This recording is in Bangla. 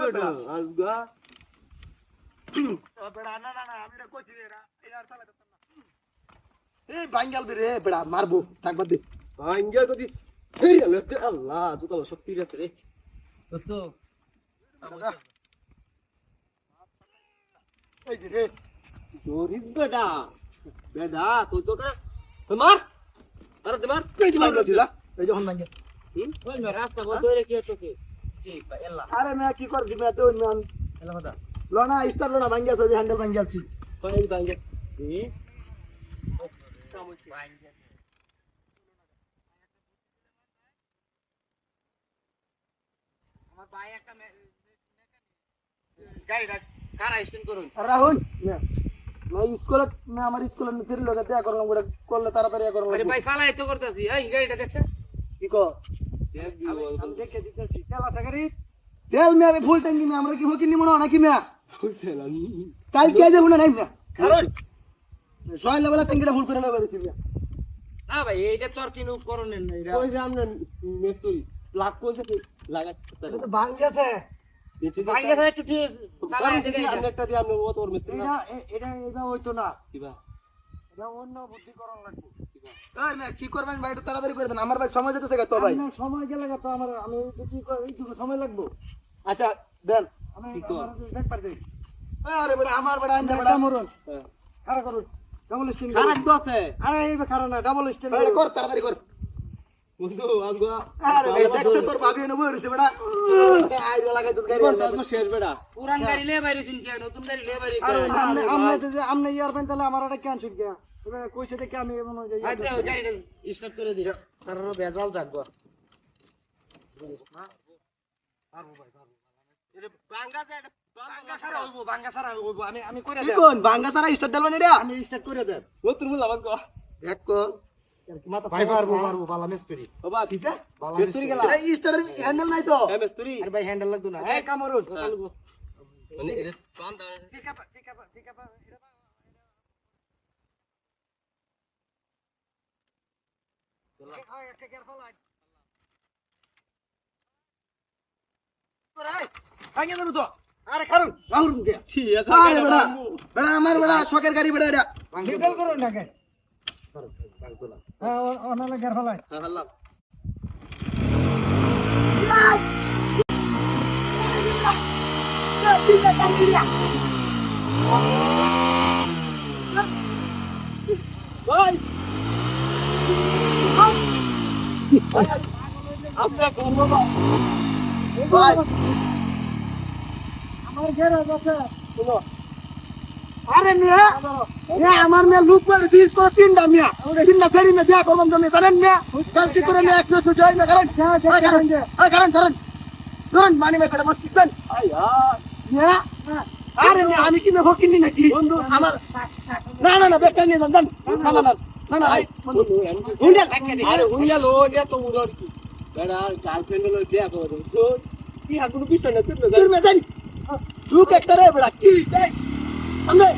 বেটা আলগা বেড়া না না না আমি এটা কইছি রে এটা আর চালাতে না এই বাঙ্গাল রে বেড়া মারবো থাকবা দে ভাঙ্গা যদি এই আল্লাহ তুই তো শক্তি আছে রে দোস্ত এই যে রে জোরিস বেটা বেটা তুই তো মার আরে দে মার এই যে বাঙ্গাল ছিল এই যে হন বাঙ্গাল ওই মে রাস্তা বল ধরে কি হচ্ছে জি এল্লা আরে মে কি করছি মে তো ম্যান এল্লা কথা লোনা স্টার লোনা বাঙ্গাল আছে হ্যান্ডেল বাঙ্গাল ছি কই ভাঙ্গা ই আমার ভাই একটা গাড়িটা কারা স্ট্যান্ড করুন রাহুল मैं स्कूल में हमारी स्कूल में फिर लोग क्या करूंगा बड़ा कॉल तारातारी करूंगा আরে ভাই চালাই তো করতেছি এই গাড়িটা দেখছেন देखो हम देख के दिखते सी तेल आशा करी तेल में अभी फुल टंकी में हमरा की हो कि नहीं मनो ना कि मैं খুশলা काल क्या दे ना नहीं मैं कारण सोय लेवल टंकीটা ফুল করে নেবে ছি मैं না ভাই এইটা তোর কিনু করণের না এটা কই যে আমরা মেস্তুরি লাগ করতে লাগা এটা তো ভাঙ গেছে ভাই গেছে একটু ঠিক চালাই চালাই থেকে আমরা একটা দিয়ে আমরা ও তোর মেস্তুরি এটা এটা হইতো না কিবা এটা অন্য বুদ্ধি করণ লাগবে এই मैं কি করবেন ভাই একটু তাড়াতাড়ি করে দেন আমার ভাই সময় যেতেছে তো ভাই না সময় গেলে তো আমার আমি বেশি এইটুকু সময় লাগবে আচ্ছা দেন আমি দেখ পার দেই আরে বড় আমার বড় আন্দা বড় মরুন খাড়া করুন ডাবল স্ট্যান্ড খারাপ তো আছে আরে এই খাড়া না ডাবল স্ট্যান্ড কর তাড়াতাড়ি কর বন্ধু আগা আরে দেখছ তোর ভাবি নবো হইছে বড় আইরা লাগাই তো গাড়ি তো শেষ বেটা পুরান গাড়ি লে বাইরেছিন কি নতুন গাড়ি লে বাইরে আরে আমনে তো আমনে ইয়ার পেন তাহলে আমার এটা কেন ছুট গয়া তবে কইছে দেখে আমি মনে হয় আইতে গাড়িটা স্টার্ট করে দিছ কারণ বেজাল জাগবো না পারবো ভাই পারবো এটা বাঙ্গা যায় বাঙ্গা সারা হইবো আমি আমি করে দেব কোন ভাঙ্গা সারা স্টার্ট দেলবেন এটা আমি স্টার্ট করে দেব ও তোর মুলা বাগ এক কল ভাই পারবো পারবো বালা মিস্ত্রি বাবা ঠিক আছে মেস্তুরি গেলা এটা স্টার্টের হ্যান্ডেল নাই তো এ মেস্তুরি আরে ভাই হ্যান্ডেল লাগতো না এই কামরুন মানে এটা পান দা ঠিক আছে ঠিক আছে ঠিক আছে ভাঙে দেব তো আরে কারণ রাহুল কে ঠিক আছে আরে বড়া বড়া আমার বড়া শখের গাড়ি বড়া এটা ডিটেল করুন না কে হ্যাঁ ওনালে গের ফলাই আল্লাহ ভাই আমরা কোন বাবা ভাই আমার ঘের আছে শুনো আরে মিয়া আমার মেয়ে লুট করে 20 করে তিনটা মিয়া তিনটা ফেরি মে বিয়া করলাম তুমি জানেন মিয়া গলতি করে মিয়া 100 ছয় না করেন করেন মানে মে করে মুশকিল দেন মিয়া আরে মিয়া আমি কি মে হকিনি নাকি বন্ধু আমার না না না বেকার নিয়ে যান না না না না না ভাই বন্ধু হুন্ডা লাগে দে আরে হুনিয়া লো নিয়া তো উড়র কি বেড়া গার্লফ্রেন্ড হলো বিয়া করে তো কি হাগুলো পিছনে তুই তুই মে দেন লুক একটা রে বড়া কি দেখ আমরা